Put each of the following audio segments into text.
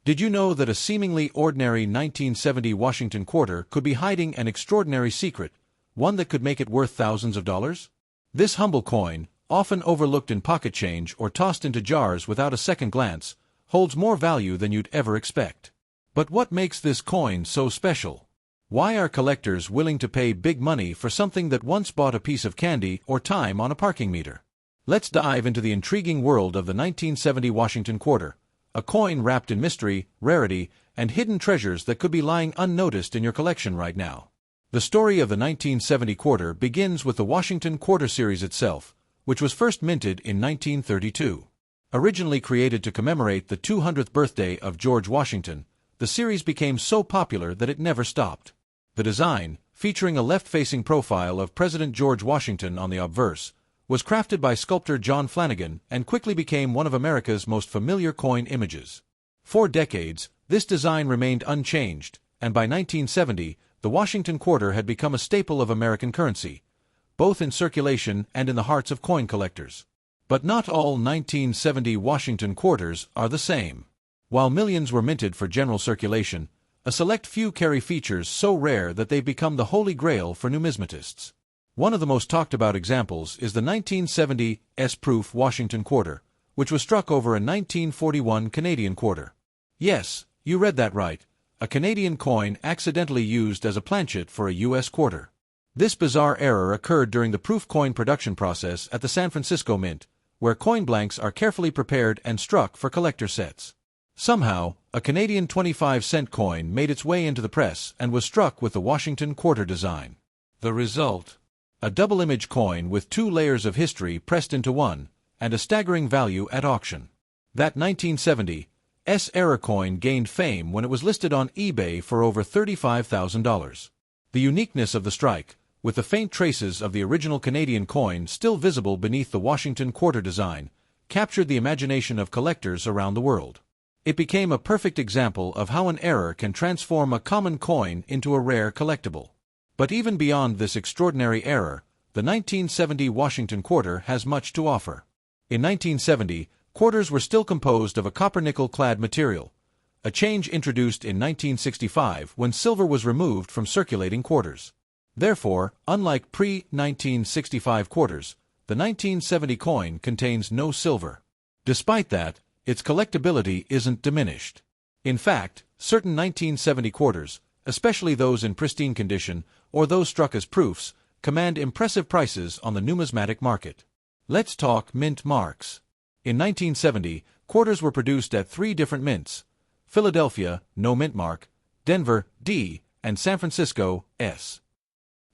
Did you know that a seemingly ordinary 1970 Washington quarter could be hiding an extraordinary secret, one that could make it worth thousands of dollars? This humble coin, often overlooked in pocket change or tossed into jars without a second glance, holds more value than you'd ever expect. But what makes this coin so special? Why are collectors willing to pay big money for something that once bought a piece of candy or time on a parking meter? Let's dive into the intriguing world of the 1970 Washington quarter, a coin wrapped in mystery, rarity, and hidden treasures that could be lying unnoticed in your collection right now. The story of the 1970 quarter begins with the Washington Quarter Series itself, which was first minted in 1932. Originally created to commemorate the 200th birthday of George Washington, the series became so popular that it never stopped. The design, featuring a left-facing profile of President George Washington on the obverse, was crafted by sculptor John Flanagan and quickly became one of America's most familiar coin images. For decades, this design remained unchanged, and by 1970, the Washington quarter had become a staple of American currency, both in circulation and in the hearts of coin collectors. But not all 1970 Washington quarters are the same. While millions were minted for general circulation, a select few carry features so rare that they've become the holy grail for numismatists. One of the most talked about examples is the 1970 S-proof Washington quarter, which was struck over a 1941 Canadian quarter. Yes, you read that right, a Canadian coin accidentally used as a planchet for a U.S. quarter. This bizarre error occurred during the proof coin production process at the San Francisco Mint, where coin blanks are carefully prepared and struck for collector sets. Somehow, a Canadian 25-cent coin made its way into the press and was struck with the Washington quarter design. The result? A double-image coin with two layers of history pressed into one, and a staggering value at auction. That 1970 S-era coin gained fame when it was listed on eBay for over $35,000. The uniqueness of the strike, with the faint traces of the original Canadian coin still visible beneath the Washington quarter design, captured the imagination of collectors around the world. It became a perfect example of how an error can transform a common coin into a rare collectible. But even beyond this extraordinary error, the 1970 Washington quarter has much to offer. In 1970, quarters were still composed of a copper-nickel-clad material, a change introduced in 1965 when silver was removed from circulating quarters. Therefore, unlike pre-1965 quarters, the 1970 coin contains no silver. Despite that, its collectability isn't diminished. In fact, certain 1970 quarters, especially those in pristine condition or those struck as proofs, command impressive prices on the numismatic market. Let's talk mint marks. In 1970, quarters were produced at 3 different mints: Philadelphia, no mint mark; Denver, D; and San Francisco, S.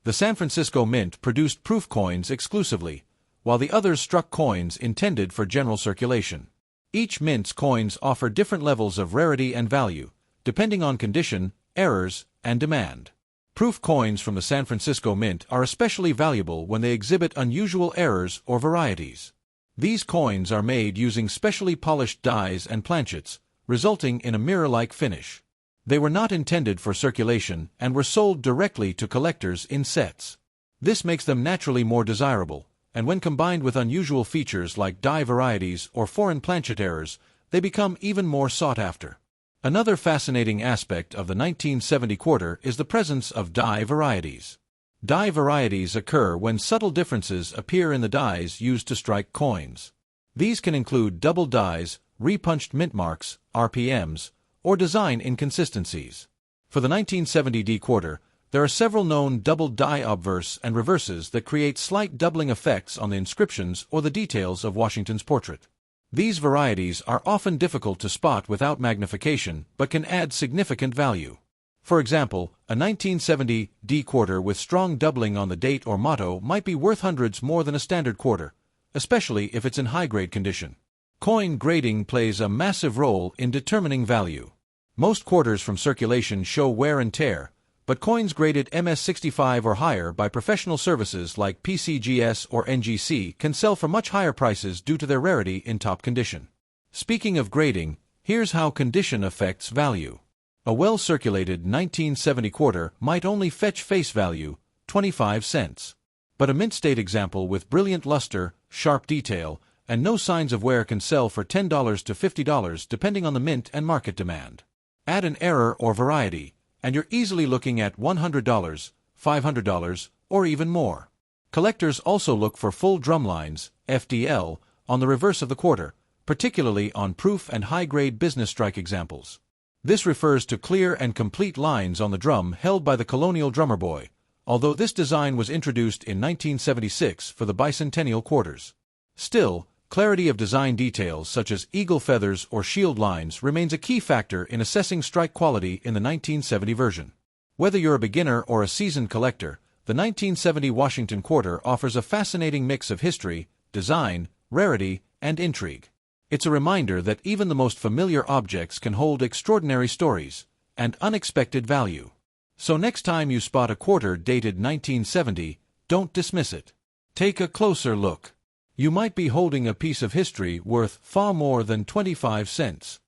The San Francisco Mint produced proof coins exclusively, while the others struck coins intended for general circulation. Each mint's coins offer different levels of rarity and value, depending on condition, errors, and demand. Proof coins from the San Francisco Mint are especially valuable when they exhibit unusual errors or varieties. These coins are made using specially polished dies and planchets, resulting in a mirror-like finish. They were not intended for circulation and were sold directly to collectors in sets. This makes them naturally more desirable, and when combined with unusual features like die varieties or foreign planchet errors, they become even more sought after. Another fascinating aspect of the 1970 quarter is the presence of die varieties. Die varieties occur when subtle differences appear in the dies used to strike coins. These can include double dies, repunched mint marks, RPMs, or design inconsistencies. For the 1970 D quarter, there are several known double die obverse and reverses that create slight doubling effects on the inscriptions or the details of Washington's portrait. These varieties are often difficult to spot without magnification but can add significant value. For example, a 1970 D quarter with strong doubling on the date or motto might be worth hundreds more than a standard quarter, especially if it's in high-grade condition. Coin grading plays a massive role in determining value. Most quarters from circulation show wear and tear, but coins graded MS65 or higher by professional services like PCGS or NGC can sell for much higher prices due to their rarity in top condition. Speaking of grading, here's how condition affects value. A well-circulated 1970 quarter might only fetch face value, 25 cents. But a mint state example with brilliant luster, sharp detail, and no signs of wear can sell for $10 to $50 depending on the mint and market demand. Add an error or variety, and you're easily looking at $100, $500, or even more. Collectors also look for full drum lines, FDL, on the reverse of the quarter, particularly on proof and high-grade business strike examples. This refers to clear and complete lines on the drum held by the colonial drummer boy, although this design was introduced in 1976 for the bicentennial quarters. Still, clarity of design details such as eagle feathers or shield lines remains a key factor in assessing strike quality in the 1970 version. Whether you're a beginner or a seasoned collector, the 1970 Washington Quarter offers a fascinating mix of history, design, rarity, and intrigue. It's a reminder that even the most familiar objects can hold extraordinary stories and unexpected value. So next time you spot a quarter dated 1970, don't dismiss it. Take a closer look. You might be holding a piece of history worth far more than 25 cents.